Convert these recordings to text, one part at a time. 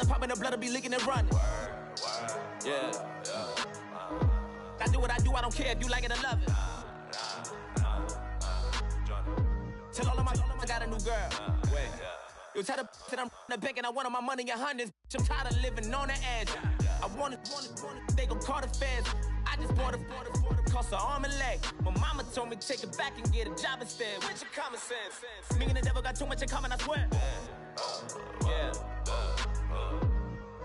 popping, the blood will be leaking and running. Yeah. I do what I do, I don't care if you like it or love it. Tell all of my I got a new girl. Wait. You tell the that I'm the bank and I want my money in hundreds. I'm tired of living on the edge. I want it, they gon' call the feds. I just bought a cost an arm and leg. My mama told me take it back and get a job instead. Where's your common sense? Me and the devil got too much in common, I swear. Yeah.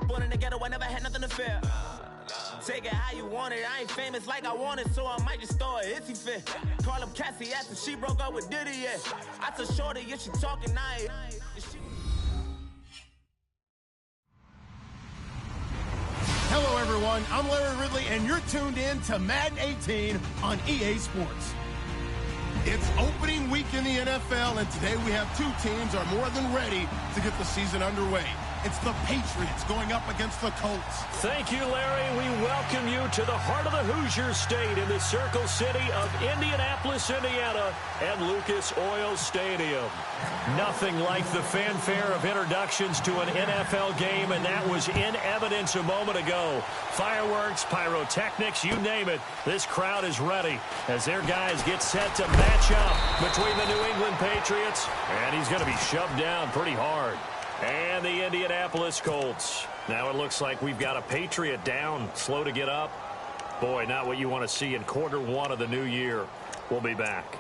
Born in the ghetto, I never had nothing to fear. Take it how you want it. I ain't famous like I want it, so I might just throw a hissy fit. Call up Cassie after she broke up with Diddy, yeah. I told Shorty if she talking, I ain't. Hello, everyone. I'm Larry Ridley, and you're tuned in to Madden 18 on EA Sports. It's opening week in the NFL, and today we have two teams are more than ready to get the season underway. It's the Patriots going up against the Colts. Thank you, Larry. We welcome you to the heart of the Hoosier State in the Circle City of Indianapolis, Indiana, and Lucas Oil Stadium. Nothing like the fanfare of introductions to an NFL game, and that was in evidence a moment ago. Fireworks, pyrotechnics, you name it. This crowd is ready as their guys get set to match up between the New England Patriots, and he's going to be shoved down pretty hard. And the Indianapolis Colts. Now it looks like we've got a Patriot down, slow to get up. Boy, not what you want to see in quarter one of the new year. We'll be back.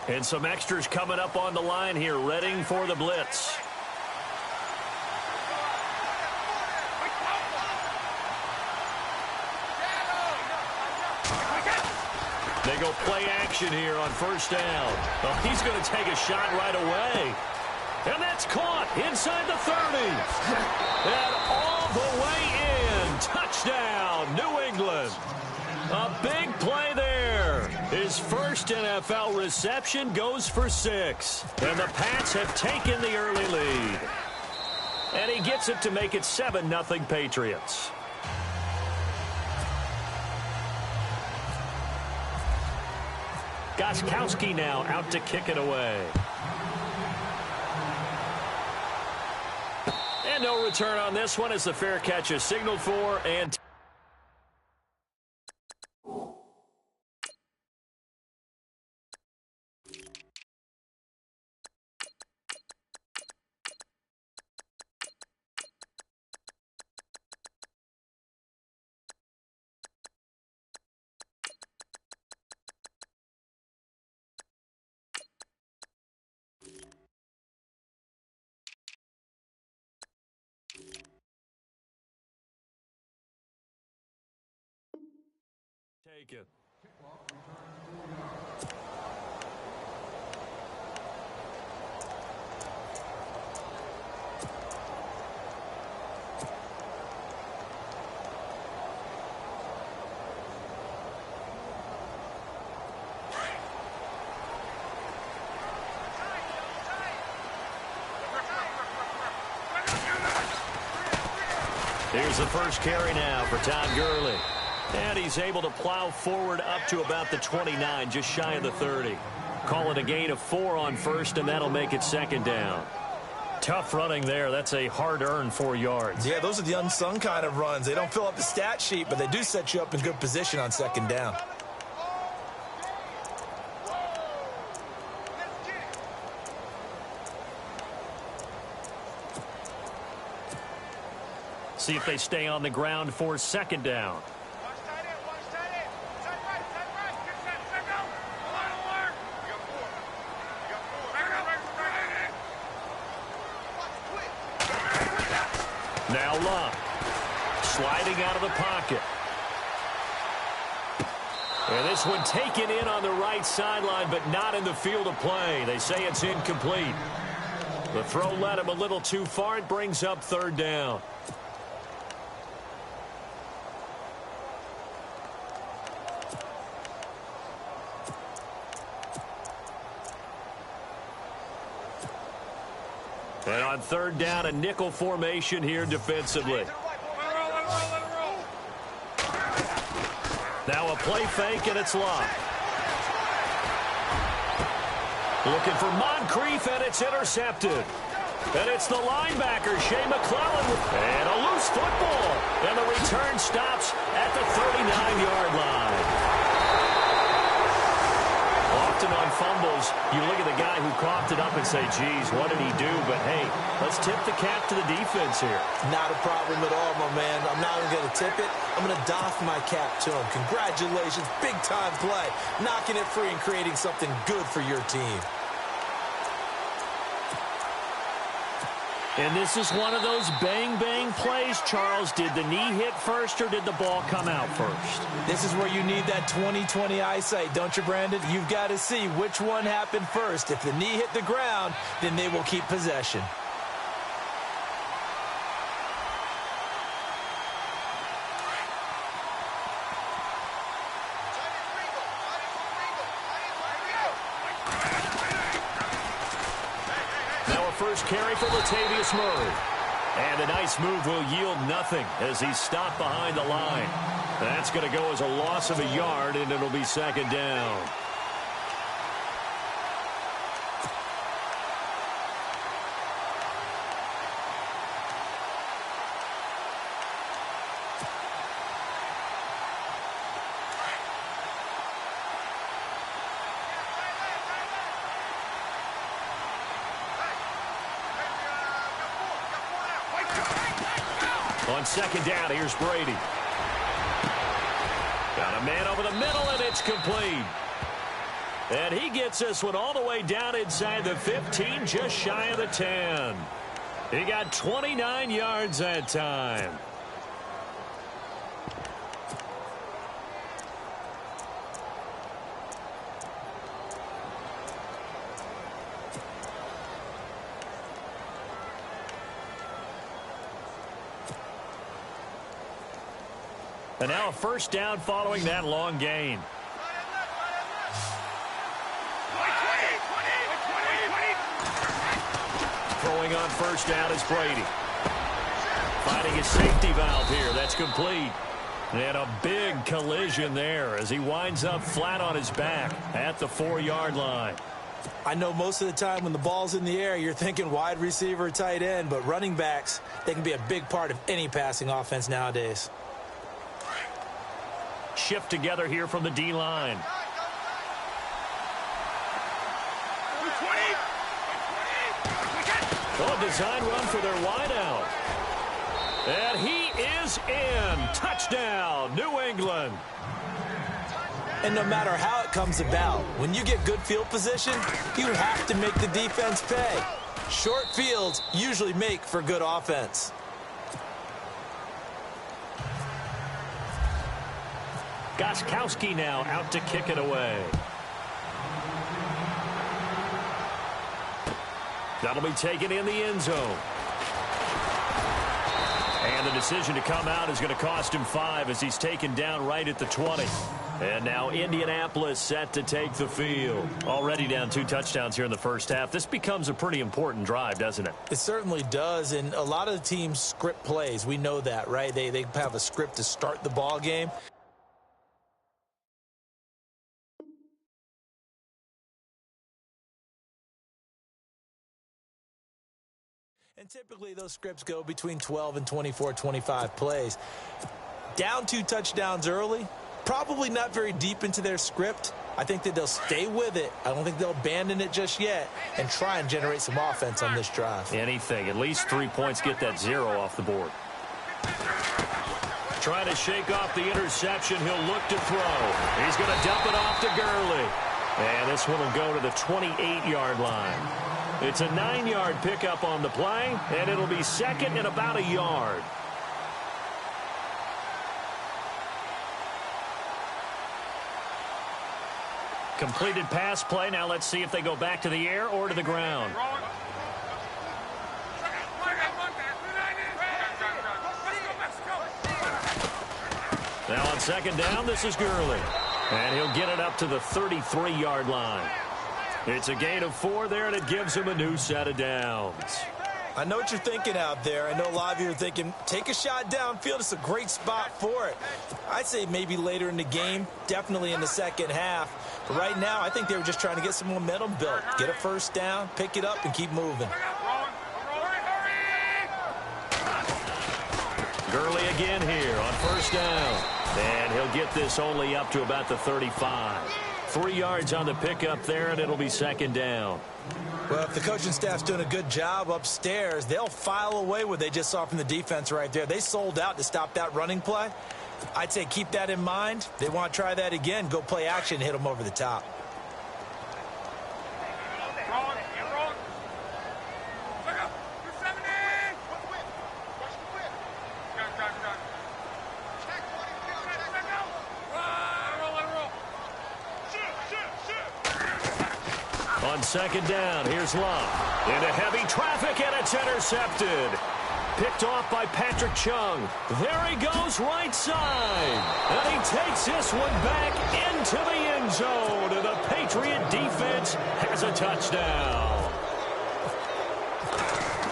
And some extras coming up on the line here, readying for the blitz. They go play action here on first down. Well, he's going to take a shot right away. And that's caught inside the 30. And all the way in. Touchdown, New England. A big play there. His first NFL reception goes for 6. And the Pats have taken the early lead. And he gets it to make it 7-0 Patriots. Gostkowski now out to kick it away. And no return on this one as the fair catch is signaled for. And take it. Here's the first carry now for Todd Gurley. And he's able to plow forward up to about the 29, just shy of the 30. Call it a gain of 4 on first, and that'll make it second down. Tough running there. That's a hard-earned 4 yards. Yeah, those are the unsung kind of runs. They don't fill up the stat sheet, but they do set you up in good position on second down. See if they stay on the ground for second down. Now Love, sliding out of the pocket. And this one taken in on the right sideline, but not in the field of play. They say it's incomplete. The throw led him a little too far. It brings up third down. And on third down, a nickel formation here defensively. Now a play fake, and it's locked. Looking for Moncrief, and it's intercepted. And it's the linebacker, Shea McClellan, and a loose football. And the return stops at the 39-yard line. Often on fumbles, you look at the guy who coughed it up and say, geez, what did he do? But, hey, let's tip the cap to the defense here. Not a problem at all, my man. I'm not even going to tip it. I'm going to doff my cap to him. Congratulations, big-time play. Knocking it free and creating something good for your team. And this is one of those bang-bang plays, Charles. Did the knee hit first or did the ball come out first? This is where you need that 20/20 eyesight, don't you, Brandon? You've got to see which one happened first. If the knee hit the ground, then they will keep possession. First carry for Latavius Murray. And a nice move will yield nothing as he's stopped behind the line. That's going to go as a loss of a yard, and it'll be second down. On second down, here's Brady. Got a man over the middle, and it's complete. And he gets this one all the way down inside the 15, just shy of the 10. He got 29 yards that time. And now a first down following that long gain. Throwing on first down is Brady. Finding his safety valve here. That's complete. And a big collision there as he winds up flat on his back at the 4-yard line. I know most of the time when the ball's in the air, you're thinking wide receiver, tight end, but running backs, they can be a big part of any passing offense nowadays. Shift together here from the D-line. Oh, design run for their wideout. And he is in. Touchdown, New England. And no matter how it comes about, when you get good field position, you have to make the defense pay. Short fields usually make for good offense. Gostkowski now out to kick it away. That'll be taken in the end zone. And the decision to come out is going to cost him 5 as he's taken down right at the 20. And now Indianapolis set to take the field. Already down 2 touchdowns here in the first half. This becomes a pretty important drive, doesn't it? It certainly does, and a lot of the teams script plays. We know that, right? They have a script to start the ball game. And typically those scripts go between 12 and 24, 25 plays. Down 2 touchdowns early, probably not very deep into their script. I think that they'll stay with it. I don't think they'll abandon it just yet and try and generate some offense on this drive. Anything. At least 3 points, get that 0 off the board. Trying to shake off the interception. He'll look to throw. He's going to dump it off to Gurley. And this one will go to the 28-yard line. It's a 9-yard pickup on the play, and it'll be second and about a yard. Completed pass play. Now let's see if they go back to the air or to the ground. Now on second down, this is Gurley. And he'll get it up to the 33-yard line. It's a gain of 4 there, and it gives him a new set of downs. I know what you're thinking out there. I know a lot of you are thinking, take a shot downfield. It's a great spot for it. I'd say maybe later in the game, definitely in the second half. But right now, I think they were just trying to get some momentum built. Get a first down, pick it up, and keep moving. Gurley again here on first down. And he'll get this only up to about the 35. 3 yards on the pickup there, and it'll be second down. Well, if the coaching staff's doing a good job upstairs, they'll file away what they just saw from the defense right there. They sold out to stop that running play. I'd say keep that in mind. They want to try that again. Go play action and hit them over the top. On second down, here's Love. Into heavy traffic, and it's intercepted. Picked off by Patrick Chung. There he goes, right side. And he takes this one back into the end zone. And the Patriot defense has a touchdown.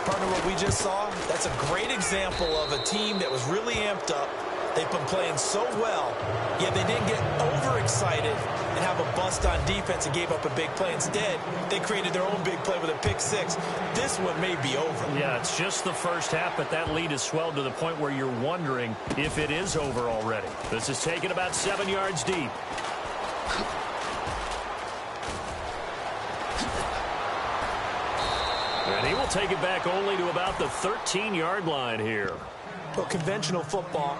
Partner, what we just saw, that's a great example of a team that was really amped up. They've been playing so well, yet they didn't get overexcited and have a bust on defense and gave up a big play. Instead, they created their own big play with a pick six. This one may be over. Yeah, it's just the first half, but that lead has swelled to the point where you're wondering if it is over already. This is taken about 7 yards deep. And he will take it back only to about the 13-yard line here. Well, conventional football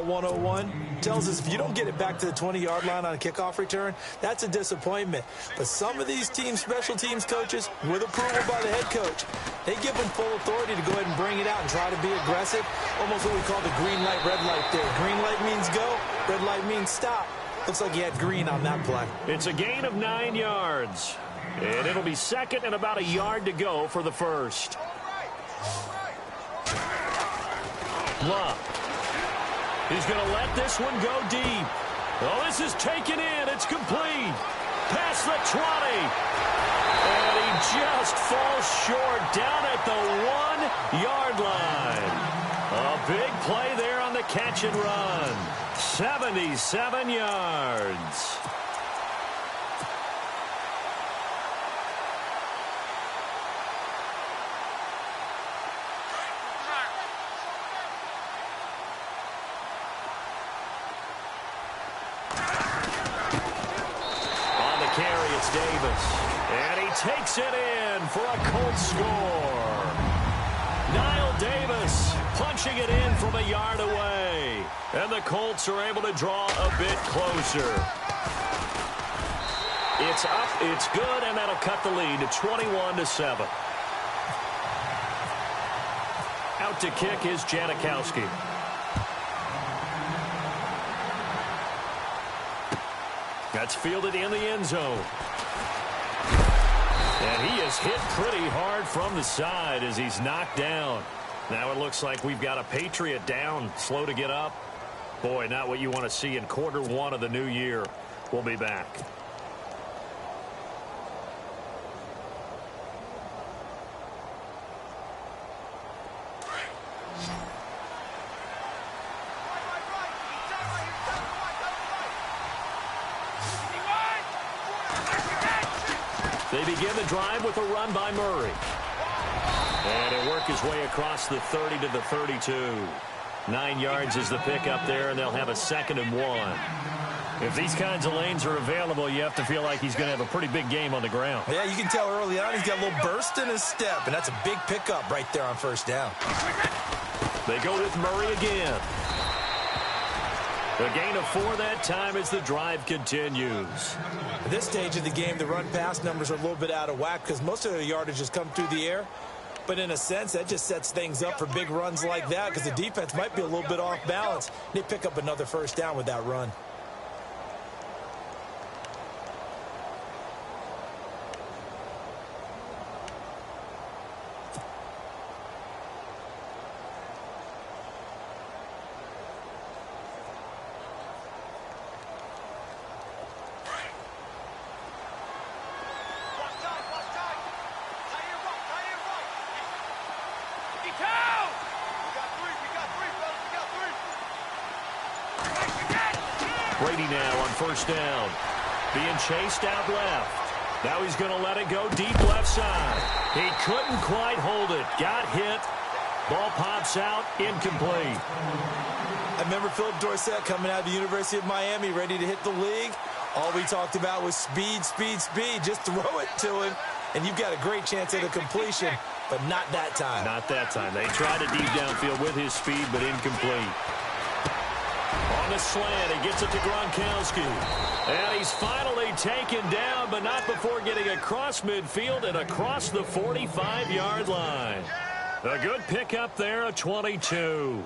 101, tells us if you don't get it back to the 20-yard line on a kickoff return, that's a disappointment. But some of these teams, special teams coaches, with approval by the head coach, they give them full authority to go ahead and bring it out and try to be aggressive. Almost what we call the green light, red light there. Green light means go, red light means stop. Looks like he had green on that play. It's a gain of 9 yards. And it'll be second and about a yard to go for the first. Love. He's going to let this one go deep. Oh, this is taken in. It's complete. Past the 20. And he just falls short down at the 1-yard line. A big play there on the catch and run. 77 yards. Davis, and he takes it in for a Colts score. Niall Davis punching it in from a yard away, and the Colts are able to draw a bit closer. It's up, it's good, and that'll cut the lead to 21-7. Out to kick is Janikowski. That's fielded in the end zone. And he is hit pretty hard from the side as he's knocked down. Now it looks like we've got a Patriot down, slow to get up. Boy, not what you want to see in quarter one of the new year. We'll be back. They begin the drive with a run by Murray. And he'll work his way across the 30 to the 32. 9 yards is the pickup there, and they'll have a 2nd and 1. If these kinds of lanes are available, you have to feel like he's going to have a pretty big game on the ground. Yeah, you can tell early on he's got a little burst in his step, and that's a big pickup right there on first down. They go with Murray again. A gain of 4 that time as the drive continues. At this stage of the game, the run-pass numbers are a little bit out of whack because most of the yardage has come through the air. But in a sense, that just sets things up for big runs like that because the defense might be a little bit off balance. They pick up another first down with that run. Brady now on first down. Being chased out left. Now he's going to let it go deep left side. He couldn't quite hold it. Got hit. Ball pops out. Incomplete. I remember Philip Dorsett coming out of the University of Miami ready to hit the league. All we talked about was speed, speed, speed. Just throw it to him, and you've got a great chance at a completion, but not that time. Not that time. They tried it deep downfield with his speed, but incomplete. On the slant, he gets it to Gronkowski. And he's finally taken down, but not before getting across midfield and across the 45-yard line. A good pickup there, a 22.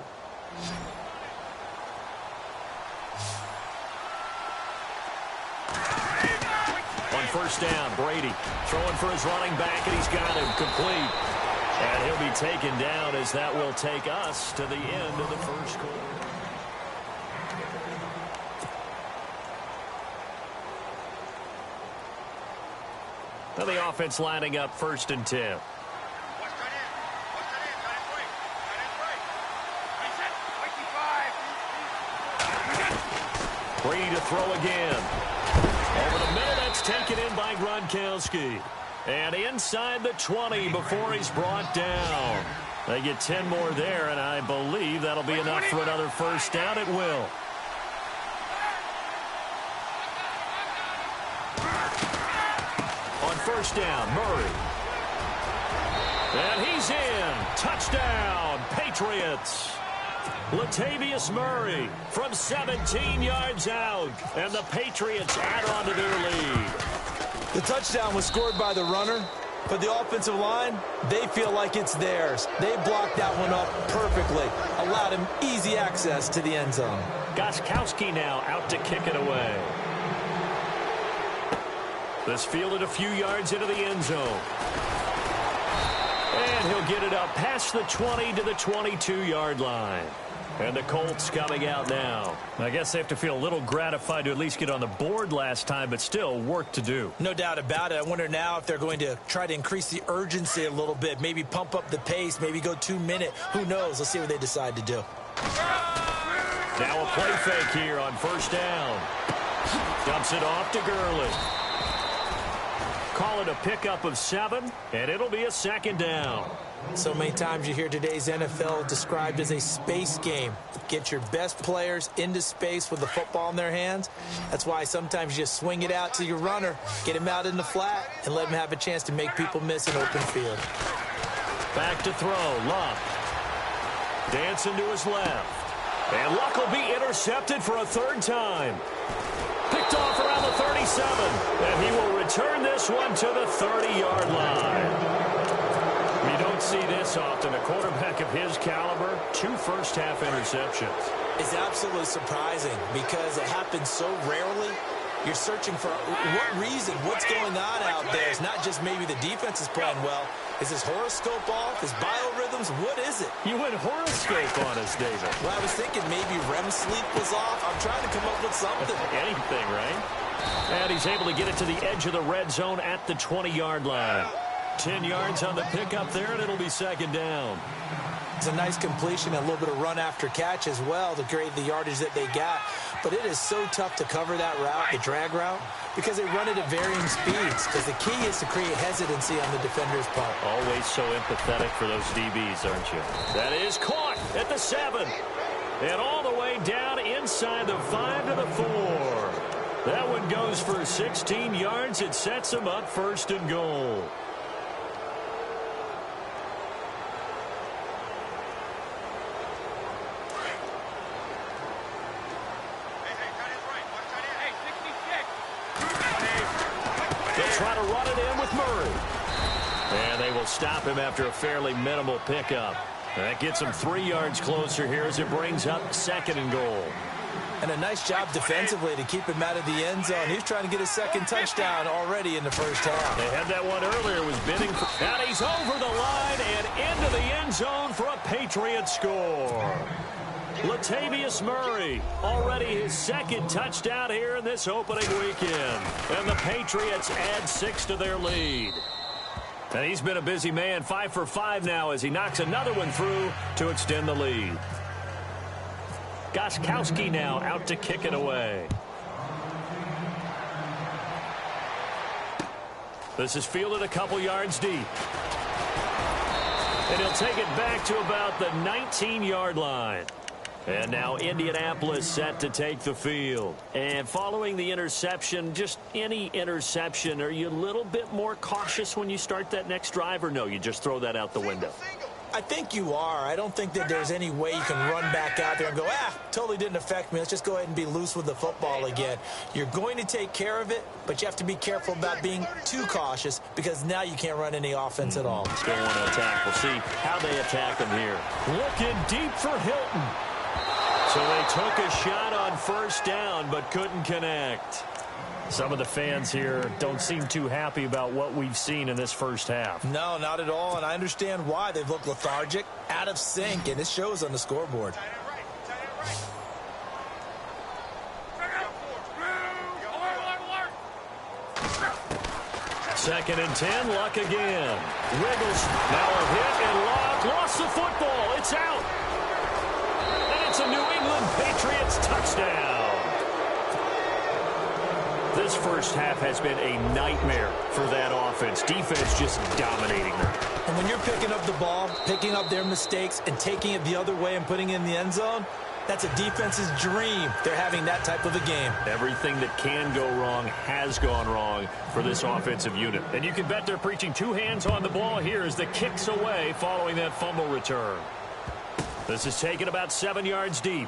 On first down, Brady throwing for his running back, and he's got him complete. And he'll be taken down as that will take us to the end of the first quarter. Now the offense lining up 1st and 10. Brady to throw again. Over the middle, that's taken in by Gronkowski. And inside the 20 before he's brought down. They get 10 more there, and I believe that'll be enough for another first down. It will. On first down, Murray. And he's in. Touchdown, Patriots. Latavius Murray from 17 yards out. And the Patriots add on to their lead. The touchdown was scored by the runner, but the offensive line, they feel like it's theirs. They blocked that one up perfectly, allowed him easy access to the end zone. Gostkowski now out to kick it away. This fielded a few yards into the end zone. And he'll get it up past the 20 to the 22-yard line. And the Colts coming out now. I guess they have to feel a little gratified to at least get on the board last time, but still work to do. No doubt about it. I wonder now if they're going to try to increase the urgency a little bit, maybe pump up the pace, maybe go 2-minute. Who knows? Let's see what they decide to do. Now a play fake here on first down. Dumps it off to Gurley. Call it a pickup of 7, and it'll be a 2nd down. So many times you hear today's NFL described as a space game. Get your best players into space with the football in their hands. That's why sometimes you just swing it out to your runner, get him out in the flat, and let him have a chance to make people miss an open field. Back to throw, Luck. Dancing to his left. And Luck will be intercepted for a 3rd time. Picked off around the 37. And he will return this one to the 30-yard line. You don't see this often. A quarterback of his caliber, 2 first-half interceptions. It's absolutely surprising because it happens so rarely. You're searching for what reason, what's going on out there. It's not just maybe the defense is playing well. Is his horoscope off? His biorhythms? What is it? You went horoscope on us, David. Well, I was thinking maybe REM sleep was off. I'm trying to come up with something. Anything, right? And he's able to get it to the edge of the red zone at the 20-yard line. 10 yards on the pickup there, and it'll be 2nd down. It's a nice completion, a little bit of run after catch as well to create the yardage that they got. But it is so tough to cover that route, the drag route, because they run it at varying speeds. Because the key is to create hesitancy on the defender's part. Always so empathetic for those DBs, aren't you? That is caught at the 7. And all the way down inside the 5 to the 4. That one goes for 16 yards. It sets them up 1st and goal. Try to run it in with Murray. And they will stop him after a fairly minimal pickup. That gets him 3 yards closer here as it brings up 2nd and goal. And a nice job defensively to keep him out of the end zone. He's trying to get his 2nd touchdown already in the first half. They had that one earlier, was bidding for, and he's over the line and into the end zone for a Patriot score. Latavius Murray, already his 2nd touchdown here in this opening weekend. And the Patriots add 6 to their lead. And he's been a busy man, 5 for 5 now as he knocks another one through to extend the lead. Gostkowski now out to kick it away. This is fielded a couple yards deep. And he'll take it back to about the 19-yard line. And now Indianapolis set to take the field. And following the interception, just any interception, are you a little bit more cautious when you start that next drive, or no, you just throw that out the window? I think you are. I don't think that there's any way you can run back out there and go, totally didn't affect me. Let's just go ahead and be loose with the football again. You're going to take care of it, but you have to be careful about being too cautious because now you can't run any offense at all. Still want to attack. We'll see how they attack them here. Looking deep for Hilton. So they took a shot on first down but couldn't connect. Some of the fans here don't seem too happy about what we've seen in this first half. No, not at all, and I understand why. They've looked lethargic, out of sync, and it shows on the scoreboard. Second and 10, Luck again. Wiggles, now a hit, and Luck lost the football. It's out. And it's a New England Patriots touchdown. This first half has been a nightmare for that offense. Defense just dominating them. And when you're picking up the ball, picking up their mistakes, and taking it the other way and putting it in the end zone, that's a defense's dream. They're having that type of a game. Everything that can go wrong has gone wrong for this offensive unit. And you can bet they're preaching two hands on the ball here as the kick's away following that fumble return. This is taken about 7 yards deep.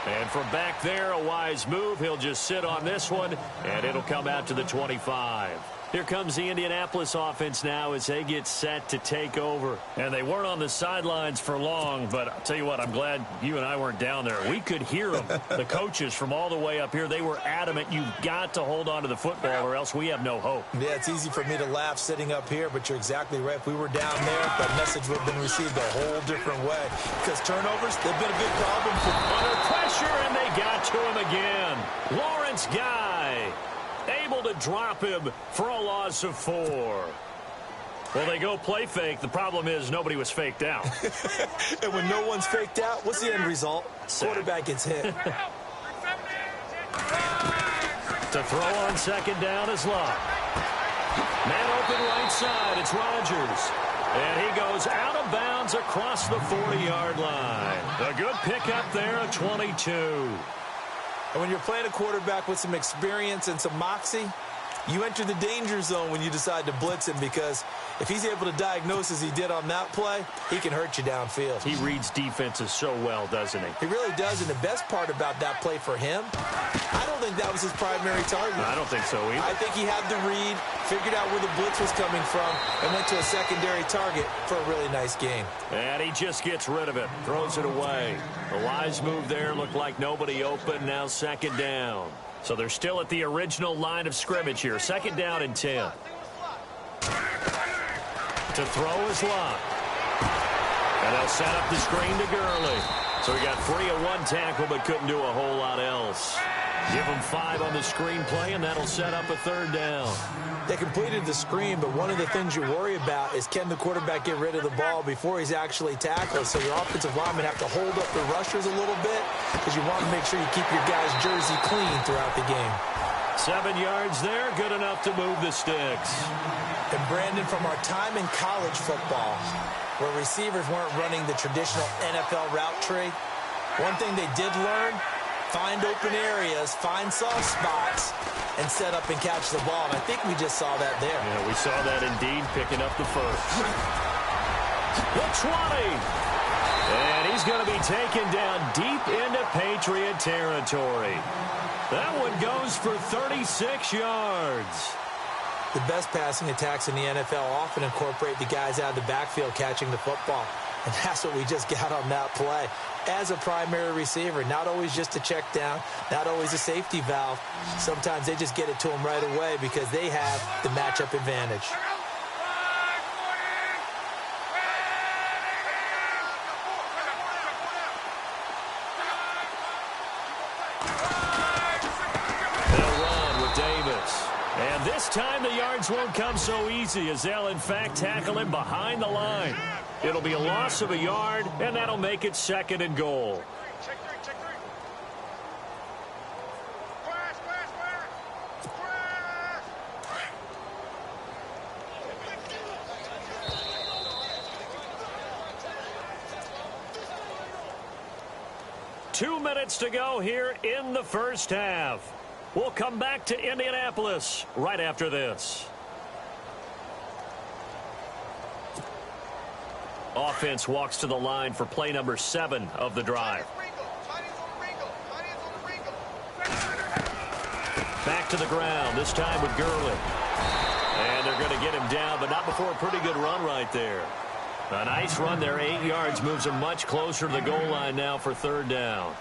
And from back there, a wise move. He'll just sit on this one, and it'll come out to the 25. Here comes the Indianapolis offense now as they get set to take over. And they weren't on the sidelines for long, but I'll tell you what, I'm glad you and I weren't down there. We could hear them, the coaches from all the way up here. They were adamant, you've got to hold on to the football or else we have no hope. Yeah, it's easy for me to laugh sitting up here, but you're exactly right. If we were down there, that message would have been received a whole different way. Because turnovers, they've been a big problem. Under pressure, and they got to him again. Lawrence Guy able to drop him for a loss of 4. Well, they go play fake. The problem is nobody was faked out. And when no one's faked out, what's the end result? Sack. Quarterback gets hit. To throw on second down is Luck. Man open right side. It's Rodgers. And he goes out of bounds across the 40-yard line. A good pickup there at 22. And when you're playing a quarterback with some experience and some moxie, you enter the danger zone when you decide to blitz him, because if he's able to diagnose as he did on that play, he can hurt you downfield. He reads defenses so well, doesn't he? He really does, and the best part about that play for him, I don't think that was his primary target. I don't think so either. I think he had the read, figured out where the blitz was coming from, and went to a secondary target for a really nice game. And he just gets rid of it, throws it away. The wise move there, looked like nobody open, now second down. So they're still at the original line of scrimmage here. Second down and 10. To throw is Luck. And they'll set up the screen to Gurley. So he got free of one tackle but couldn't do a whole lot else. Give him 5 on the screen play, and that'll set up a third down. They completed the screen, but one of the things you worry about is, can the quarterback get rid of the ball before he's actually tackled? So your offensive linemen have to hold up the rushers a little bit, because you want to make sure you keep your guy's jersey clean throughout the game. 7 yards there, good enough to move the sticks. And Brandon, from our time in college football, where receivers weren't running the traditional NFL route tree, one thing they did learn: find open areas, find soft spots, and set up and catch the ball. And I think we just saw that there. Yeah, we saw that indeed, picking up the first. The 20. And he's going to be taken down deep into Patriot territory. That one goes for 36 yards. The best passing attacks in the NFL often incorporate the guys out of the backfield catching the football. And that's what we just got on that play. As a primary receiver, not always just a check down, not always a safety valve. Sometimes they just get it to them right away because they have the matchup advantage. They'll run with Davis. And this time the yards won't come so easy, as they'll in fact tackle him behind the line. It'll be a loss of a yard, and that'll make it second and goal. 2 minutes to go here in the first half. We'll come back to Indianapolis right after this. Offense walks to the line for play number 7 of the drive. Back to the ground, this time with Gurley. And they're going to get him down, but not before a pretty good run right there. A nice run there, 8 yards, moves him much closer to the goal line now for third down.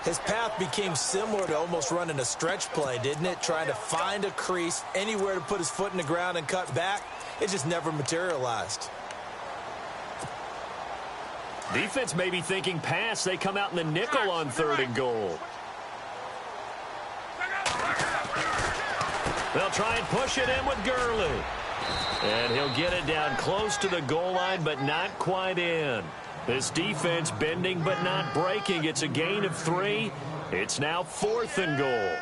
His path became similar to almost running a stretch play, didn't it? Trying to find a crease, anywhere to put his foot in the ground and cut back. It just never materialized. Defense may be thinking pass. They come out in the nickel on 3rd and goal. They'll try and push it in with Gurley. And he'll get it down close to the goal line, but not quite in. This defense bending but not breaking. It's a gain of 3. It's now 4th and goal.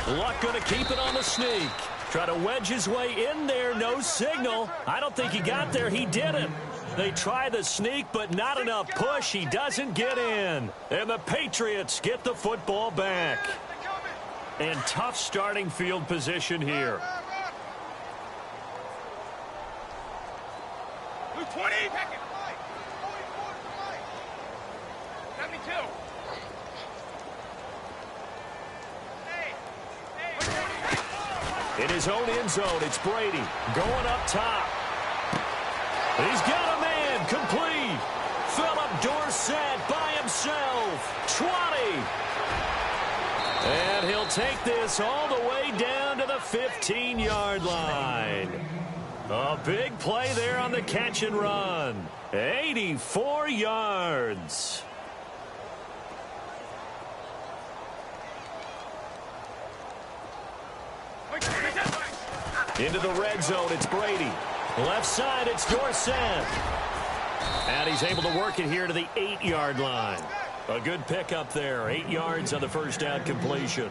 Luck going to keep it on the sneak. Try to wedge his way in there. No signal. I don't think he got there. He didn't. They try the sneak, but not enough push. He doesn't get in. And the Patriots get the football back. And tough starting field position here. 20. 72. In his own end zone, it's Brady going up top. He's got a man complete. Philip Dorsett by himself. 20. And he'll take this all the way down to the 15-yard line. A big play there on the catch and run. 84 yards. Into the red zone, it's Brady. Left side, it's Dorsett. And he's able to work it here to the 8-yard line. A good pickup there. 8 yards on the first down completion.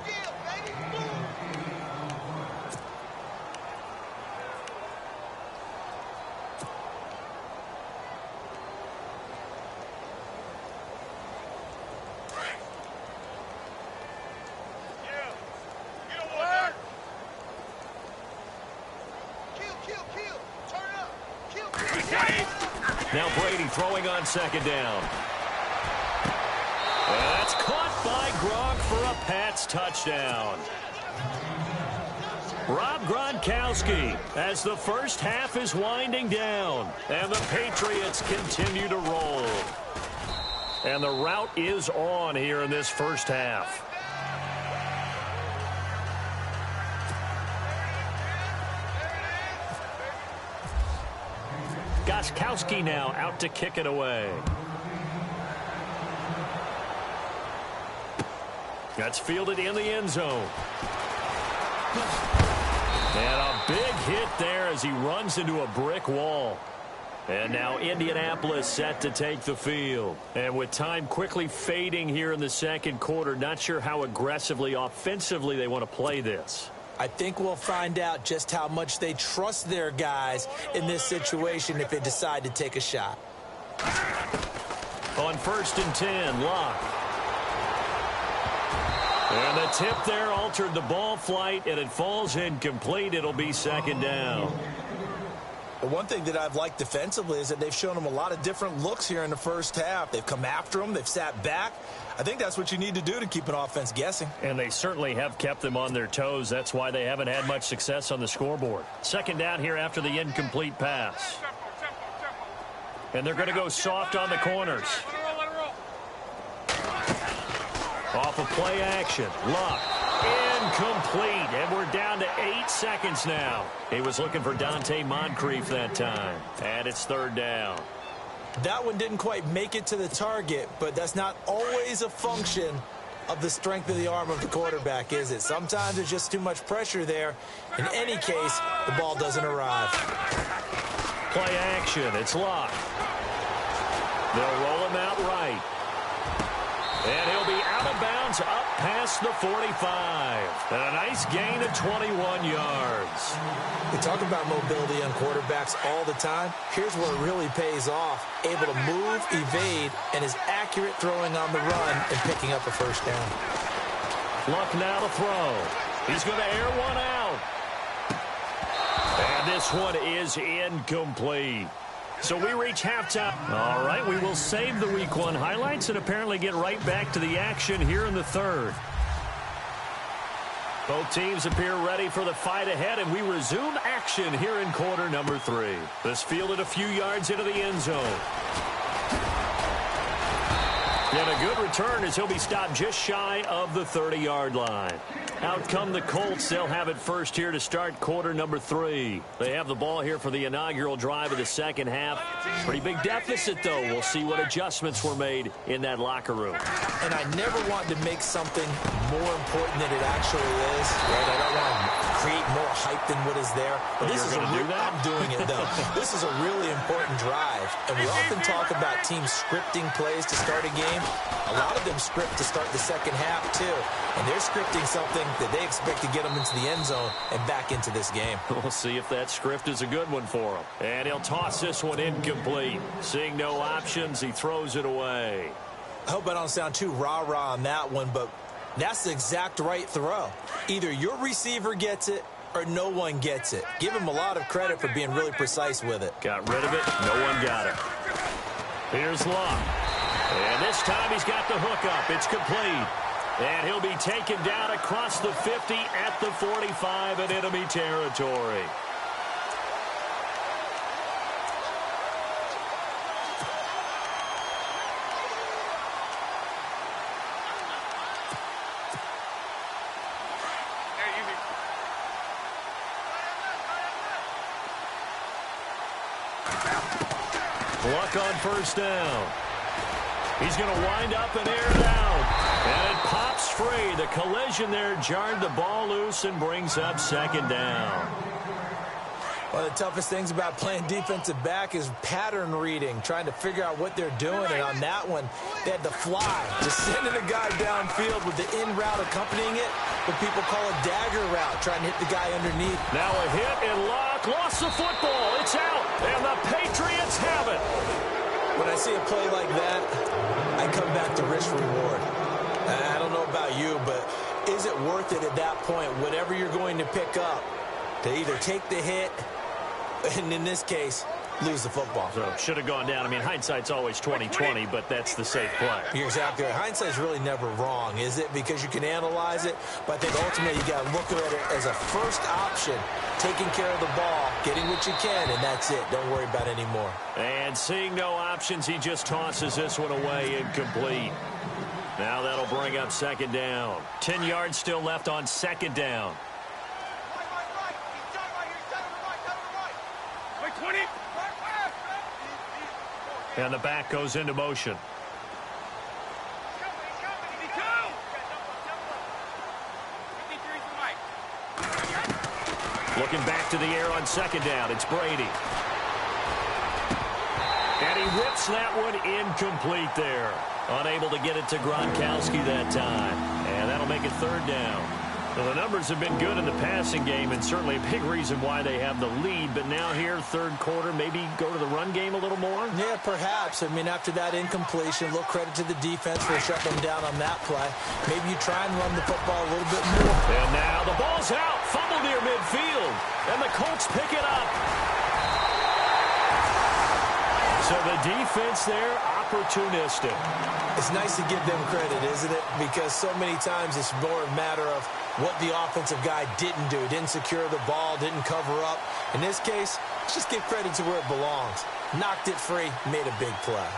Now Brady throwing on second down. And that's caught by Gronk for a Pats touchdown. Rob Gronkowski as the first half is winding down. And the Patriots continue to roll. And the route is on here in this first half. Gronkowski now out to kick it away. That's fielded in the end zone. And a big hit there as he runs into a brick wall. And now Indianapolis set to take the field. And with time quickly fading here in the second quarter, not sure how aggressively, offensively they want to play this. I think we'll find out just how much they trust their guys in this situation if they decide to take a shot. On 1st and 10, Locke. And the tip there altered the ball flight, and it falls incomplete. It'll be second down. The one thing that I've liked defensively is that they've shown them a lot of different looks here in the first half. They've come after them. They've sat back. I think that's what you need to do to keep an offense guessing. And they certainly have kept them on their toes. That's why they haven't had much success on the scoreboard. Second down here after the incomplete pass. And they're going to go soft on the corners. Off of play action. Luck. Incomplete. And we're down to 8 seconds now. He was looking for Dante Moncrief that time. And it's third down. That one didn't quite make it to the target, but that's not always a function of the strength of the arm of the quarterback, is it? Sometimes there's just too much pressure there. In any case, the ball doesn't arrive. Play action. It's locked. They'll roll him out right. And he'll be out of bounds up past the 45. And a nice gain of 21 yards. We talk about mobility on quarterbacks all the time. Here's where it really pays off. Able to move, evade, and is accurate throwing on the run and picking up a first down. Luck now to throw. He's going to air one out. And this one is incomplete. So we reach halftime. All right, we will save the Week 1 highlights and apparently get right back to the action here in the third. Both teams appear ready for the fight ahead, and we resume action here in quarter number 3. This fielded a few yards into the end zone. And a good return as he'll be stopped just shy of the 30-yard line. Out come the Colts. They'll have it first here to start quarter number 3. They have the ball here for the inaugural drive of the second half. Pretty big deficit, though. We'll see what adjustments were made in that locker room. And I never want to make something more important than it actually is. Right? I don't want to create more hype than what is there. But this is I'm doing it, though. This is a really important drive. And we often talk about teams scripting plays to start a game. A lot of them script to start the second half, too. And they're scripting something that they expect to get them into the end zone and back into this game. We'll see if that script is a good one for him. And he'll toss this one incomplete. Seeing no options, he throws it away. I hope I don't sound too rah-rah on that one, but that's the exact right throw. Either your receiver gets it or no one gets it. Give him a lot of credit for being really precise with it. Got rid of it. No one got it. Here's Luck. And this time he's got the hook up. It's complete. And he'll be taken down across the 50 at the 45 in enemy territory. Luck on first down. He's going to wind up and air it out. And it pops free. The collision there jarred the ball loose and brings up second down. One of the toughest things about playing defensive back is pattern reading, trying to figure out what they're doing. And on that one, they had to fly, just sending a guy downfield with the in route accompanying it, what people call a dagger route, trying to hit the guy underneath. Now a hit and Luck lost the football. It's out, and the Patriots have it. When I see a play like that, I come back to risk reward. I don't know about you, but is it worth it at that point, whatever you're going to pick up, to either take the hit, and in this case, lose the football? So should have gone down. I mean, hindsight's always 20/20, but that's the safe play. You're exactly right. Hindsight's really never wrong, is it? Because you can analyze it, but I think ultimately you got to look at it as a first option, taking care of the ball, getting what you can, and that's it. Don't worry about it anymore. And seeing no options, he just tosses this one away incomplete. Now that'll bring up second down. 10 yards still left on second down. And the back goes into motion. Looking back to the air on second down. It's Brady. And he whips that one incomplete there. Unable to get it to Gronkowski that time. And that'll make it third down. Well, the numbers have been good in the passing game, and certainly a big reason why they have the lead. But now here, third quarter, maybe go to the run game a little more? Yeah, perhaps. I mean, after that incompletion, a little credit to the defense for shutting them down on that play. Maybe you try and run the football a little bit more. And now the ball's out. Fumble near midfield. And the Colts pick it up. So the defense there, opportunistic. It's nice to give them credit, isn't it? Because so many times it's more a matter of what the offensive guy didn't do. Didn't secure the ball, didn't cover up. In this case, let's just give credit to where it belongs. Knocked it free, made a big play.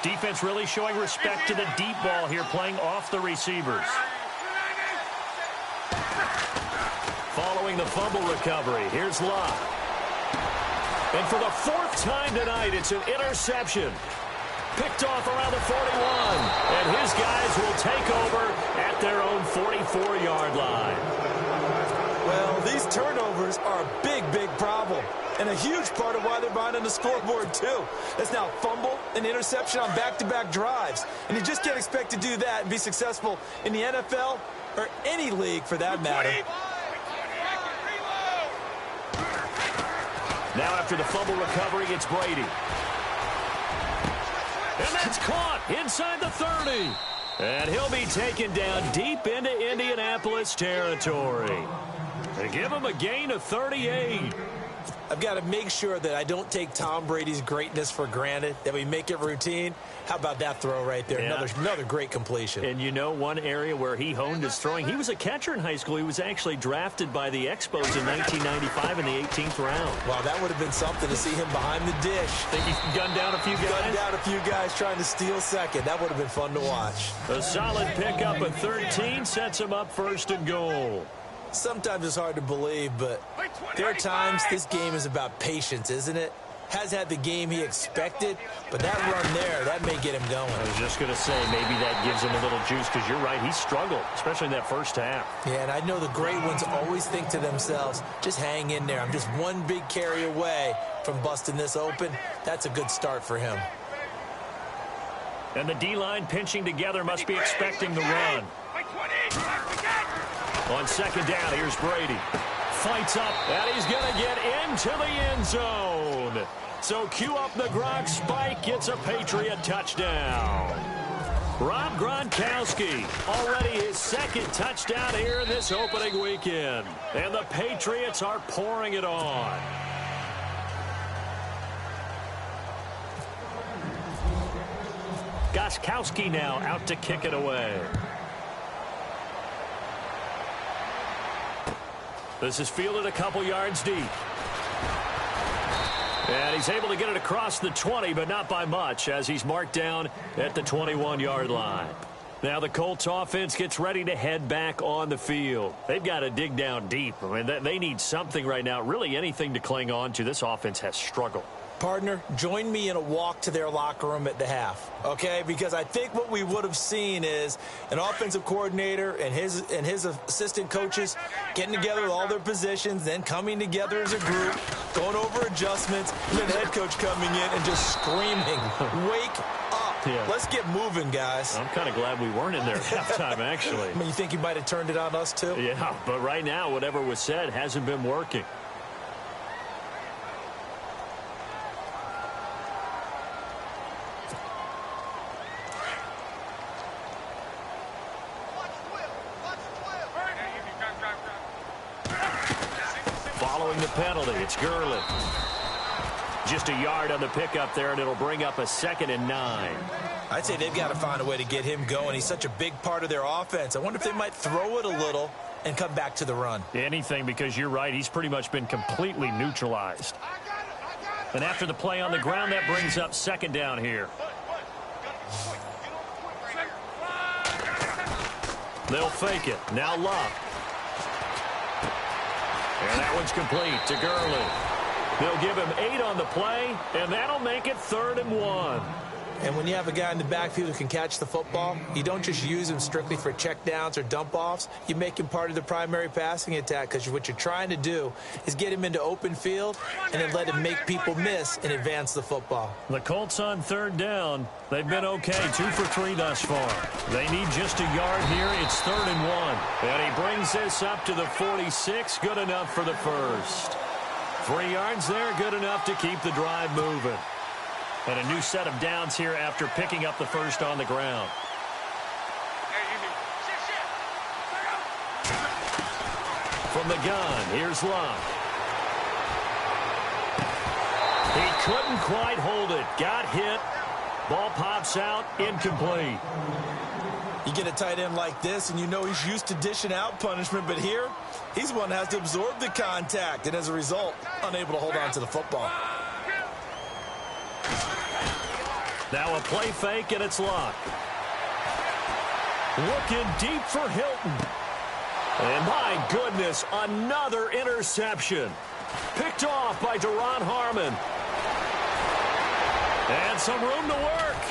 Defense really showing respect to the deep ball here, playing off the receivers. Following the fumble recovery, here's Locke. And for the fourth time tonight, it's an interception. Picked off around the 41. And his guys will take over at their own 44-yard line. Well, these turnovers are a big, big problem. And a huge part of why they're behind on the scoreboard, too. That's now fumble and interception on back-to-back drives. And you just can't expect to do that and be successful in the NFL or any league for that matter. Now after the fumble recovery, it's Brady. And that's caught inside the 30. And he'll be taken down deep into Indianapolis territory. They give him a gain of 38. I've got to make sure that I don't take Tom Brady's greatness for granted, that we make it routine. How about that throw right there? Yeah. Another great completion. And you know one area where he honed his throwing? He was a catcher in high school. He was actually drafted by the Expos in 1995 in the 18th round. Wow, that would have been something to see him behind the dish. Think he gunned down a few guys? Gunned down a few guys trying to steal second. That would have been fun to watch. A solid pickup at 13 sets him up first and goal. Sometimes it's hard to believe, but there are times this game is about patience, isn't it? Has had the game he expected, but that run there, that may get him going. I was just going to say, maybe that gives him a little juice, because you're right, he struggled, especially in that first half. Yeah, and I know the great ones always think to themselves, just hang in there. I'm just one big carry away from busting this open. That's a good start for him. And the D-line pinching together must be expecting the run. On second down, here's Brady. Fights up, and he's going to get into the end zone. So cue up the Gronk spike. Gets a Patriot touchdown. Rob Gronkowski, already his second touchdown here in this opening weekend. And the Patriots are pouring it on. Gronkowski now out to kick it away. This is fielded a couple yards deep. And he's able to get it across the 20, but not by much, as he's marked down at the 21-yard line. Now the Colts offense gets ready to head back on the field. They've got to dig down deep. I mean, they need something right now, really anything to cling on to. This offense has struggled. Partner, join me in a walk to their locker room at the half, okay? Because I think what we would have seen is an offensive coordinator and his assistant coaches getting together with all their positions, then coming together as a group, going over adjustments, and then the head coach coming in and just screaming, wake up. Yeah. Let's get moving, guys. I'm kind of glad we weren't in there at halftime, actually. I mean, you think he might have turned it on us, too? Yeah, but right now, whatever was said hasn't been working. Following the penalty, it's Gurley. Just a yard on the pickup there, and it'll bring up a 2nd and 9. I'd say they've got to find a way to get him going. He's such a big part of their offense. I wonder if they might throw it a little and come back to the run. Anything, because you're right, he's pretty much been completely neutralized. And after the play on the ground, that brings up 2nd down here. They'll fake it. Now Locke. And that one's complete to Gurley. They'll give him 8 on the play, and that'll make it 3rd and 1. And when you have a guy in the backfield who can catch the football, you don't just use him strictly for checkdowns or dump-offs. You make him part of the primary passing attack, because what you're trying to do is get him into open field and then let him make people miss and advance the football. The Colts on 3rd down. They've been okay, 2 for 3 thus far. They need just a yard here. It's 3rd and 1. And he brings this up to the 46. Good enough for the first. 3 yards there, good enough to keep the drive moving. And a new set of downs here after picking up the first on the ground. From the gun, here's Locke. He couldn't quite hold it. Got hit. Ball pops out, incomplete. You get a tight end like this, and you know he's used to dishing out punishment, but here, he's one that has to absorb the contact, and as a result, unable to hold on to the football. Now a play fake, and it's locked. Looking deep for Hilton. And my goodness, another interception. Picked off by Deron Harmon. And some room to work.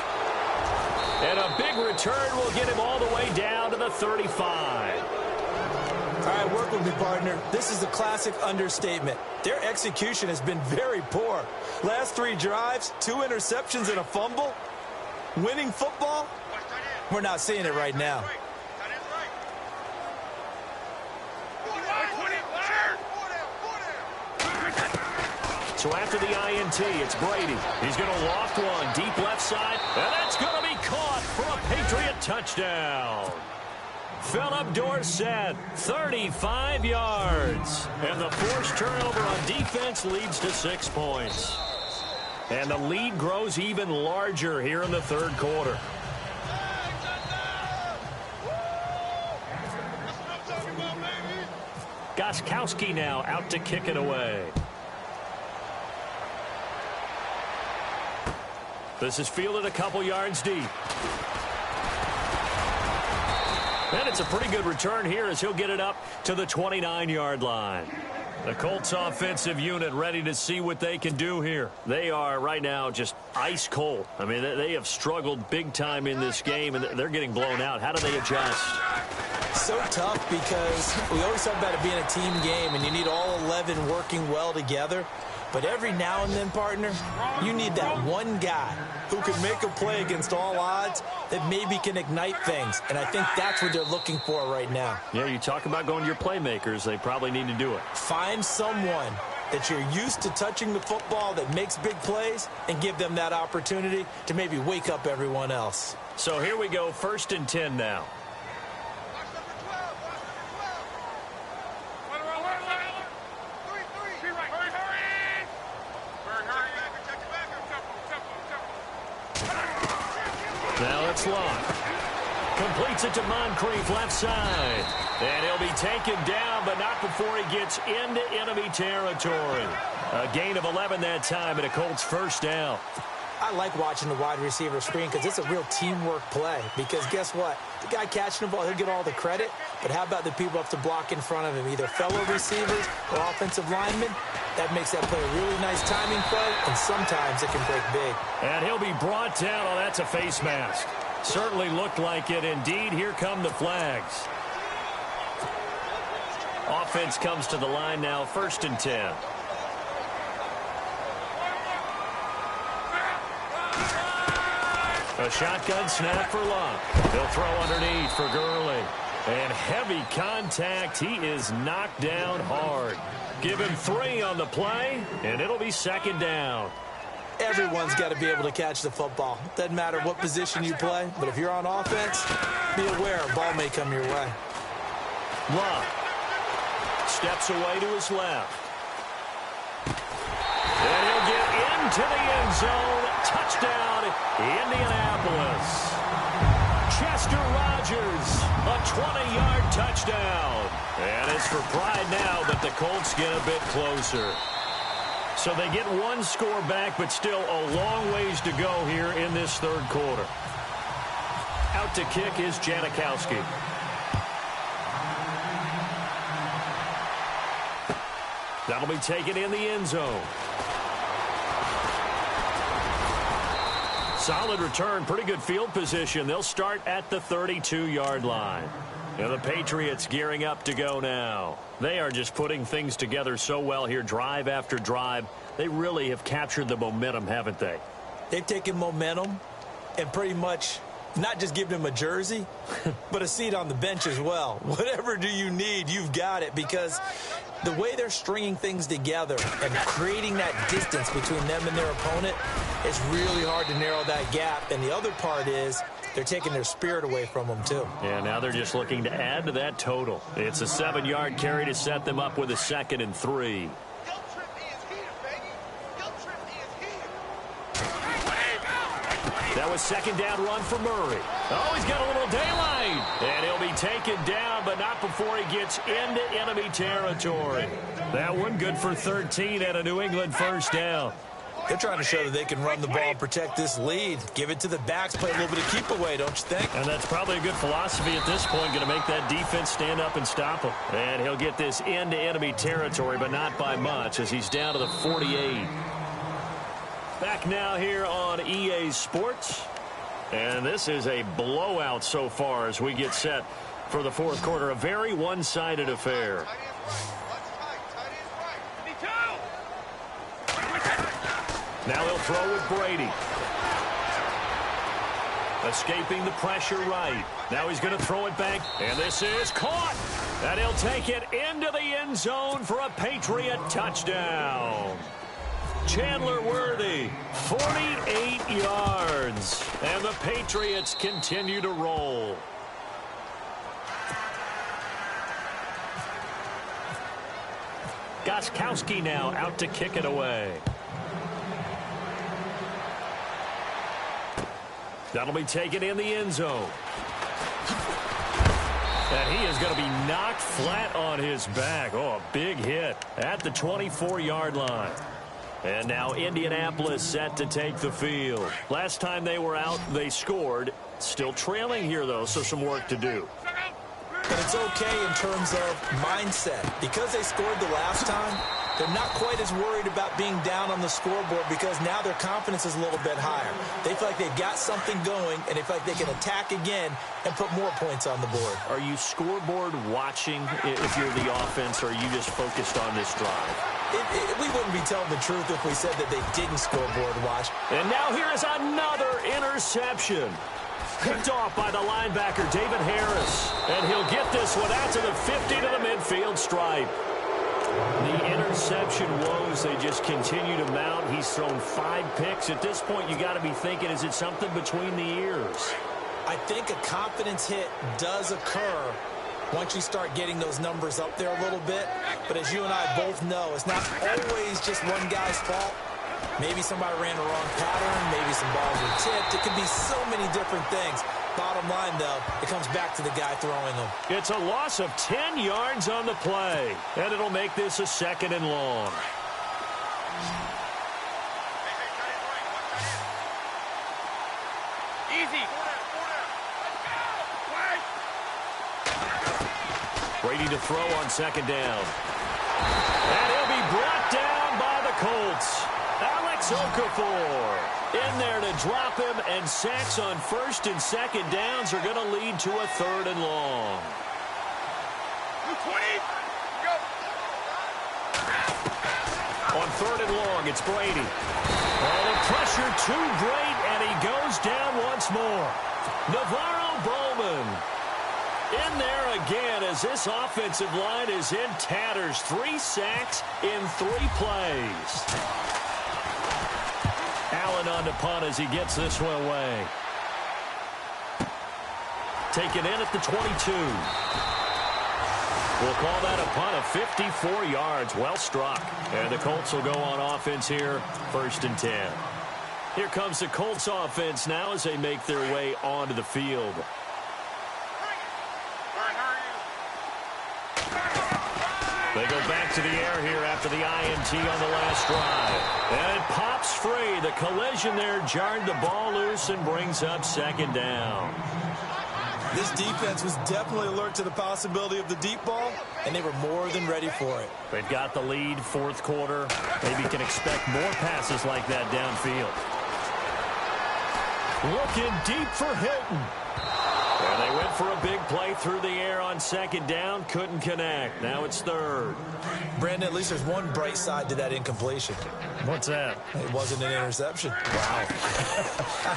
And a big return will get him all the way down to the 35. All right, work with me, partner. This is a classic understatement. Their execution has been very poor. Last 3 drives, 2 interceptions and a fumble. Winning football? We're not seeing it right now. So after the INT, it's Brady. He's going to loft one deep left side, and that's going to be caught for a Patriot touchdown. Philip Dorsett, 35 yards. And the forced turnover on defense leads to 6 points. And the lead grows even larger here in the third quarter. Gostkowski now out to kick it away. This is fielded a couple yards deep. And it's a pretty good return here as he'll get it up to the 29-yard line. The Colts offensive unit ready to see what they can do here. They are right now just ice cold. I mean, they have struggled big time in this game, and they're getting blown out. How do they adjust? So tough because we always talk about it being a team game, and you need all 11 working well together. But every now and then, partner, you need that one guy who can make a play against all odds that maybe can ignite things. And I think that's what they're looking for right now. Yeah, you talk about going to your playmakers. They probably need to do it. Find someone that you're used to touching the football that makes big plays and give them that opportunity to maybe wake up everyone else. So here we go, 1st and 10 now. Now it's locked. Completes it to Moncrief left side. And he'll be taken down, but not before he gets into enemy territory. A gain of 11 that time, and a Colts first down. I like watching the wide receiver screen because it's a real teamwork play. Because guess what? The guy catching the ball, he'll get all the credit. But how about the people up to block in front of him, either fellow receivers or offensive linemen? That makes that play a really nice timing play, and sometimes it can break big. And he'll be brought down. Oh, that's a face mask. Certainly looked like it. Indeed, here come the flags. Offense comes to the line now, 1st and 10. A shotgun snap for Luck. He'll throw underneath for Gurley. And heavy contact. He is knocked down hard. Give him 3 on the play, and it'll be 2nd down. Everyone's got to be able to catch the football. Doesn't matter what position you play, but if you're on offense, be aware a ball may come your way. Luck steps away to his left. And he'll get into the end zone. Touchdown, Indianapolis. Chester Rogers, a 20-yard touchdown. And it's for pride now, but the Colts get a bit closer. So they get 1 score back, but still a long ways to go here in this third quarter. Out to kick is Janikowski. That'll be taken in the end zone. Solid return, pretty good field position. They'll start at the 32-yard line. And the Patriots gearing up to go now. They are just putting things together so well here, drive after drive. They really have captured the momentum, haven't they? They've taken momentum and pretty much not just given him a jersey, but a seat on the bench as well. Whatever do you need, you've got it, because the way they're stringing things together and creating that distance between them and their opponent, it's really hard to narrow that gap. And the other part is they're taking their spirit away from them, too. Yeah, now they're just looking to add to that total. It's a 7-yard carry to set them up with a 2nd and 3. That was 2nd down run for Murray. Oh, he's got a little daylight. And he'll be taken down, but not before he gets into enemy territory. That one good for 13 and a New England first down. They're trying to show that they can run the ball and protect this lead. Give it to the backs, play a little bit of keep away, don't you think? And that's probably a good philosophy at this point, going to make that defense stand up and stop him. And he'll get this into enemy territory, but not by much, as he's down to the 48. Back now here on EA Sports. And this is a blowout so far as we get set for the fourth quarter. A very one-sided affair. Now he'll throw with Brady. Escaping the pressure right. Now he's going to throw it back. And this is caught. And he'll take it into the end zone for a Patriot touchdown. Chandler Worthy, 48 yards. And the Patriots continue to roll. Gostkowski now out to kick it away. That'll be taken in the end zone. And he is going to be knocked flat on his back. Oh, a big hit at the 24-yard line. And now Indianapolis set to take the field. Last time they were out, they scored. Still trailing here, though, so some work to do. But it's okay in terms of mindset. Because they scored the last time, they're not quite as worried about being down on the scoreboard because now their confidence is a little bit higher. They feel like they've got something going, and they feel like they can attack again and put more points on the board. Are you scoreboard watching if you're the offense, or are you just focused on this drive? We wouldn't be telling the truth if we said that they didn't scoreboard watch. And now here is another interception. Picked off by the linebacker, David Harris. And he'll get this one out to the 50 to the midfield stripe. The interception woes, they just continue to mount. He's thrown 5 picks. At this point, you got to be thinking, is it something between the ears? I think a confidence hit does occur once you start getting those numbers up there a little bit. But as you and I both know, it's not always just one guy's fault. Maybe somebody ran the wrong pattern. Maybe some balls were tipped. It could be so many different things. Bottom line, though, it comes back to the guy throwing them. It's a loss of 10 yards on the play, and it'll make this a 2nd and long. Easy. Brady to throw on 2nd down. And he'll be brought down by the Colts. Alex Okafor in there to drop him, and sacks on 1st and 2nd downs are going to lead to a 3rd and long. 20. Go. On 3rd and long, it's Brady. And the pressure too great, and he goes down once more. Navarro Bowman in there again as this offensive line is in tatters. 3 sacks in 3 plays. Allen on the punt as he gets this one away. Taken in at the 22. We'll call that a punt of 54 yards. Well struck. And the Colts will go on offense here, 1st and 10. Here comes the Colts offense now as they make their way onto the field. They go back to the air here after the INT on the last drive. And it pops free. The collision there jarred the ball loose and brings up 2nd down. This defense was definitely alert to the possibility of the deep ball, and they were more than ready for it. They've got the lead, 4th quarter. Maybe can expect more passes like that downfield. Looking deep for Hilton. And they went for a big play through the air on 2nd down. Couldn't connect. Now it's 3rd. Brandon, at least there's one bright side to that incompletion. What's that? It wasn't an interception. Wow.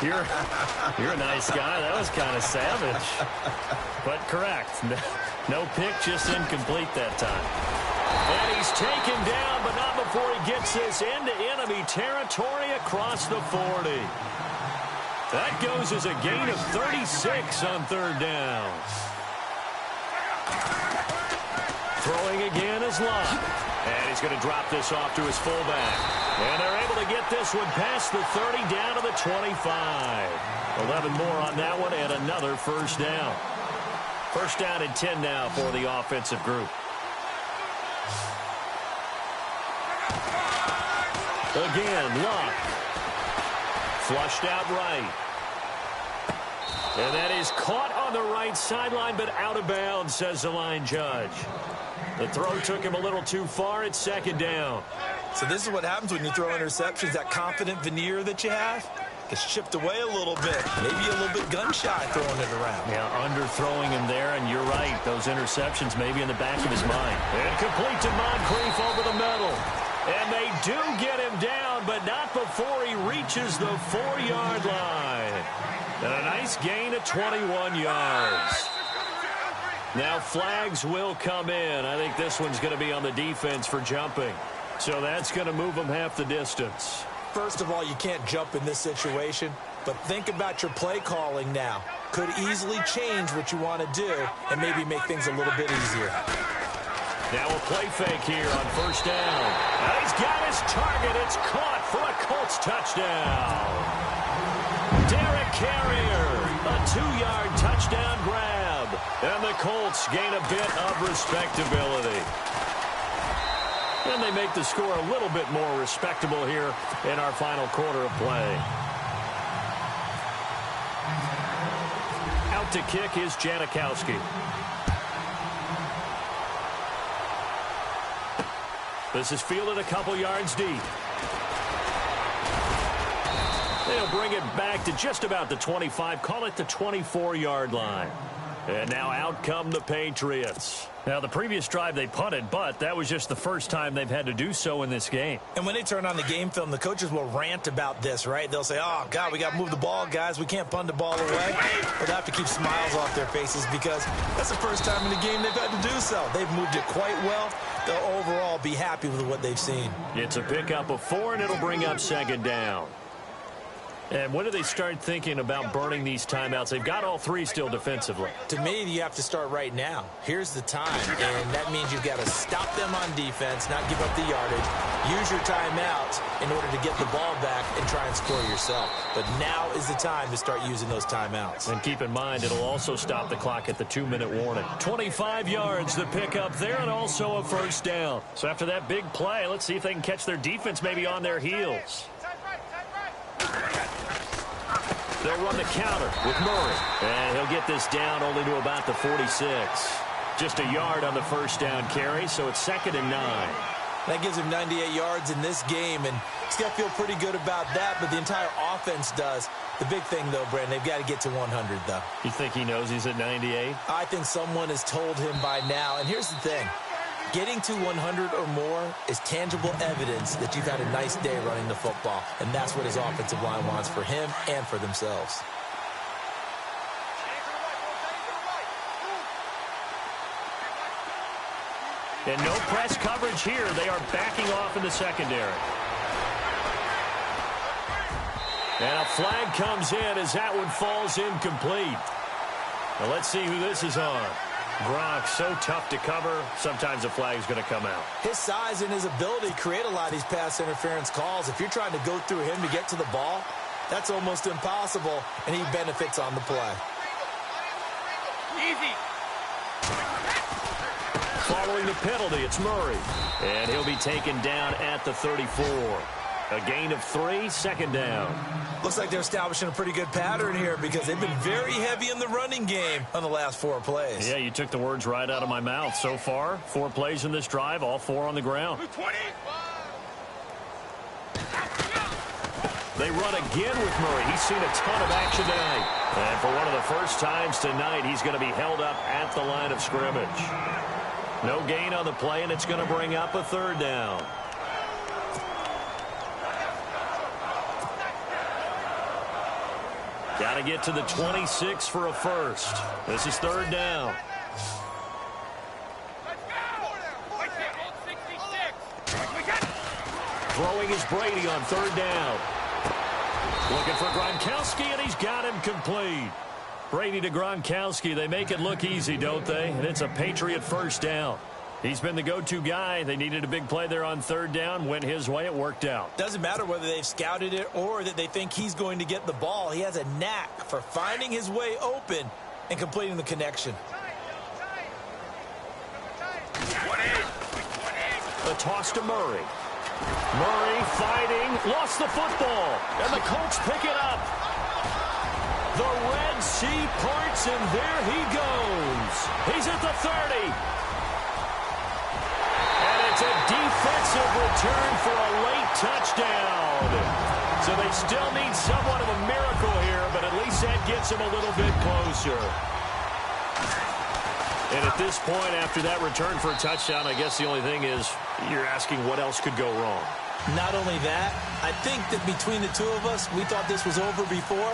You're a nice guy. That was kind of savage. But correct. No pick, just incomplete that time. And he's taken down, but not before he gets this into enemy territory across the 40. That goes as a gain of 36 on 3rd down. Throwing again is Lott. And he's going to drop this off to his fullback. And they're able to get this one past the 30 down to the 25. 11 more on that one and another 1st down. 1st down and 10 now for the offensive group. Again, Luck. Flushed out right. And that is caught on the right sideline, but out of bounds, says the line judge. The throw took him a little too far. It's second down. So this is what happens when you throw interceptions. That confident veneer that you have gets chipped away a little bit. Maybe a little bit gun-shy throwing it around. Yeah, underthrowing him there, and you're right. Those interceptions may be in the back of his mind. And complete to Moncrief over the middle. And they do get him down, but not before he reaches the 4-yard line. And a nice gain of 21 yards. Now flags will come in. I think this one's going to be on the defense for jumping. So that's going to move them half the distance. First of all, you can't jump in this situation, but think about your play calling now. Could easily change what you want to do and maybe make things a little bit easier. Now a play fake here on first down. And he's got his target. It's caught for a Colts touchdown. Derek Carrier, a 2-yard touchdown grab. And the Colts gain a bit of respectability. And they make the score a little bit more respectable here in our final quarter of play. Out to kick is Janikowski. This is fielded a couple yards deep. They'll bring it back to just about the 25, call it the 24-yard line. And now out come the Patriots. Now, the previous drive they punted, but that was just the first time they've had to do so in this game. And when they turn on the game film, the coaches will rant about this, right? They'll say, oh, God, we got to move the ball, guys. We can't punt the ball away. But they have to keep smiles off their faces because that's the first time in the game they've had to do so. They've moved it quite well. They'll overall be happy with what they've seen. It's a pickup of 4, and it'll bring up second down. And when do they start thinking about burning these timeouts? They've got all 3 still defensively. To me, you have to start right now. Here's the time, and that means you've got to stop them on defense, not give up the yardage, use your timeouts in order to get the ball back and try and score yourself. But now is the time to start using those timeouts. And keep in mind, it'll also stop the clock at the 2-minute warning. 25 yards, the pickup there, and also a first down. So after that big play, let's see if they can catch their defense maybe on their heels. They'll run the counter with Murray. And he'll get this down only to about the 46. Just a yard on the first down carry, so it's 2nd and 9. That gives him 98 yards in this game, and he's got to feel pretty good about that, but the entire offense does. The big thing, though, Brandon, they've got to get to 100, though. You think he knows he's at 98? I think someone has told him by now, and here's the thing. Getting to 100 or more is tangible evidence that you've had a nice day running the football, and that's what his offensive line wants for him and for themselves. And no press coverage here. They are backing off in the secondary. And a flag comes in as that one falls incomplete. Now let's see who this is on. Gronk, so tough to cover. Sometimes the flag is going to come out. His size and his ability create a lot of these pass interference calls. If you're trying to go through him to get to the ball, that's almost impossible, and he benefits on the play. Easy. Following the penalty, it's Murray. And he'll be taken down at the 34. A gain of 3, 2nd down. Looks like they're establishing a pretty good pattern here because they've been very heavy in the running game on the last 4 plays. Yeah, you took the words right out of my mouth. So far, 4 plays in this drive, all 4 on the ground. 20. They run again with Murray. He's seen a ton of action tonight. And for one of the first times tonight, he's going to be held up at the line of scrimmage. No gain on the play, and it's going to bring up a 3rd down. Got to get to the 26 for a first. This is 3rd down. Throwing is Brady on 3rd down. Looking for Gronkowski, and he's got him complete. Brady to Gronkowski. They make it look easy, don't they? And it's a Patriot first down. He's been the go-to guy. They needed a big play there on 3rd down. Went his way. It worked out. Doesn't matter whether they've scouted it or that they think he's going to get the ball. He has a knack for finding his way open and completing the connection. A toss to Murray. Murray fighting, lost the football, and the Colts pick it up. The Red Sea parts, and there he goes. He's at the 30. And it's a defensive return for a late touchdown. So they still need somewhat of a miracle here, but at least that gets him a little bit closer. And at this point, after that return for a touchdown, I guess the only thing is you're asking what else could go wrong. Not only that, I think that between the two of us, we thought this was over before.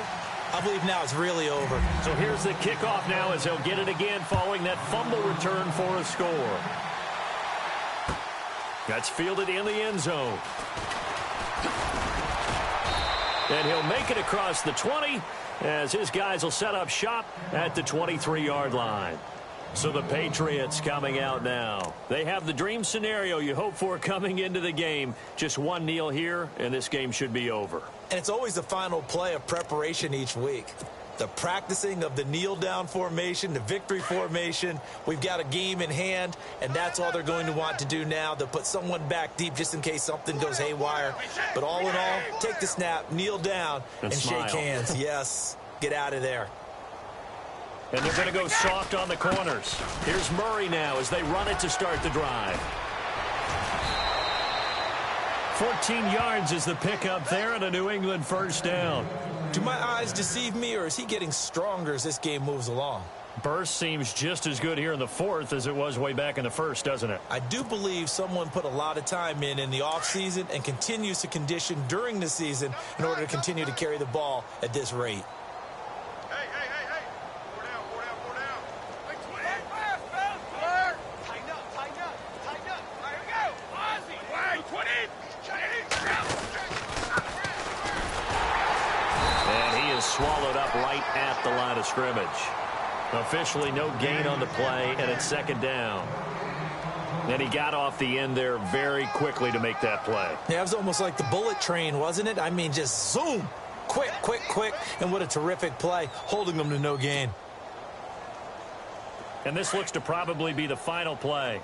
I believe now it's really over. So here's the kickoff now as he'll get it again following that fumble return for a score. That's fielded in the end zone. And he'll make it across the 20 as his guys will set up shop at the 23-yard line. So the Patriots coming out now. They have the dream scenario you hope for coming into the game. Just one kneel here, and this game should be over. And it's always the final play of preparation each week. The practicing of the kneel-down formation, the victory formation. We've got a game in hand, and that's all they're going to want to do now. They'll put someone back deep just in case something goes haywire. But all in all, take the snap, kneel down, and shake hands. Yes, get out of there. And they're going to go soft on the corners. Here's Murray now as they run it to start the drive. 14 yards is the pickup there and a New England first down. Do my eyes deceive me, or is he getting stronger as this game moves along? Burst seems just as good here in the fourth as it was way back in the first, doesn't it? I do believe someone put a lot of time in the offseason and continues to condition during the season in order to continue to carry the ball at this rate. Swallowed up right at the line of scrimmage. Officially no gain on the play, and it's second down. And he got off the end there very quickly to make that play. Yeah, it was almost like the bullet train, wasn't it? I mean, just zoom. Quick, quick, quick. And what a terrific play, holding them to no gain. And this looks to probably be the final play.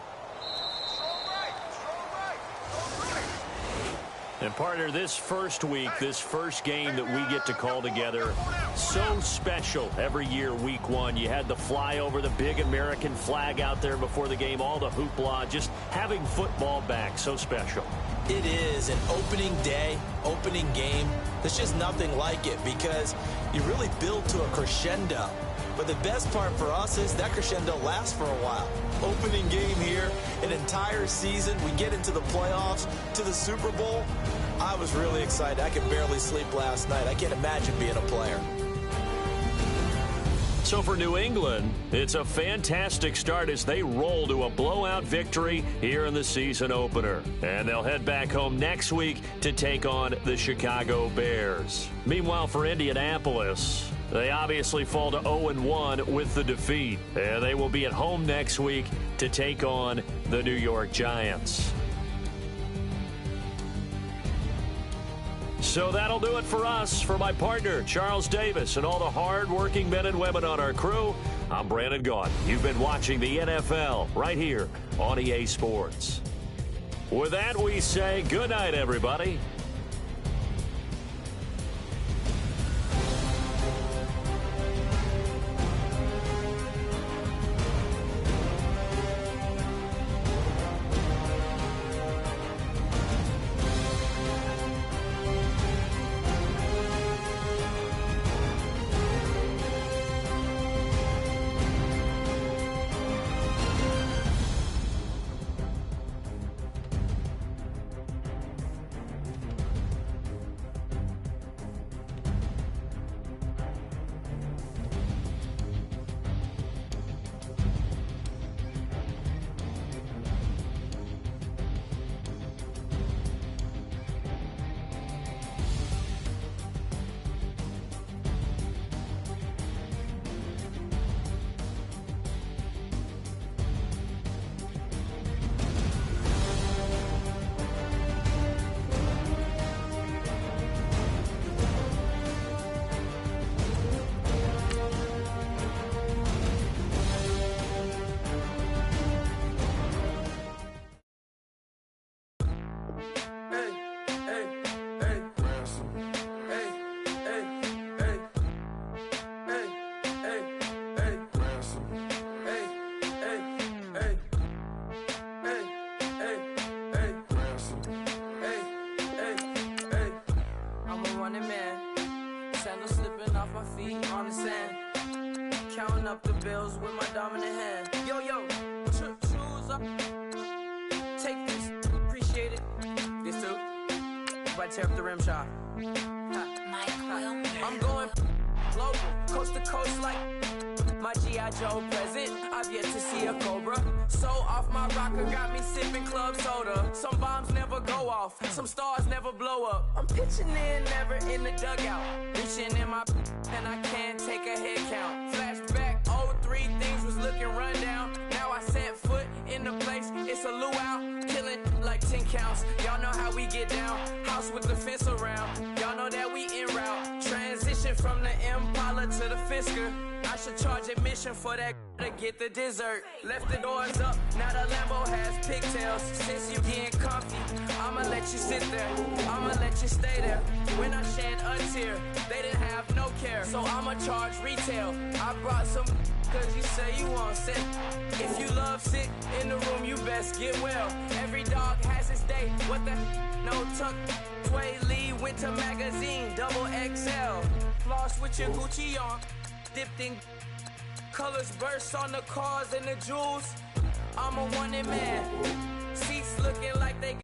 And partner, this first week, this first game that we get to call together, so special every year, week one. You had the flyover, the big American flag out there before the game, all the hoopla, just having football back, so special. It is an opening day, opening game. There's just nothing like it because you really build to a crescendo. But the best part for us is that crescendo lasts for a while. Opening game here, an entire season. We get into the playoffs, to the Super Bowl. I was really excited. I could barely sleep last night. I can't imagine being a player. So for New England, it's a fantastic start as they roll to a blowout victory here in the season opener. And they'll head back home next week to take on the Chicago Bears. Meanwhile, for Indianapolis, they obviously fall to 0-1 with the defeat. And they will be at home next week to take on the New York Giants. So that'll do it for us. For my partner, Charles Davis, and all the hard-working men and women on our crew, I'm Brandon Gaudin. You've been watching the NFL right here on EA Sports. With that, we say good night, everybody. counting up the bills with my dominant hand. Yo, choose up. Take this, appreciate it. This too. If I tear up the rim shot. I'm going global, coast to coast like my G.I. Joe present. I've yet to see a Cobra. So off my rocker got me sipping club soda. Some bombs never go off, some stars never blow up. I'm pitching in, never in the dugout. Reaching in my and I can't take a head count. Flashback, 03, things was looking run down. Now I set foot in the place, it's a luau. Killing like 10 counts, y'all know how we get down. House with the fence around, y'all know that we en route. Transition from the Impala to the Fisker. I should charge admission for that to get the dessert. Left the doors up, now the Lambo has pigtails. Since you getting comfy, I'ma let you sit there, I'ma let you stay there. When I shed a tear, they didn't have no care. So I'ma charge retail. I brought some cause you say you want sick. If you love sick in the room, you best get well. Every dog has its day, what the no tuck. Sway Lee, Winter Magazine, double XL. Floss with your Gucci on. Dipped in colors burst on the cars and the jewels. I'm a wanted man. Seats looking like they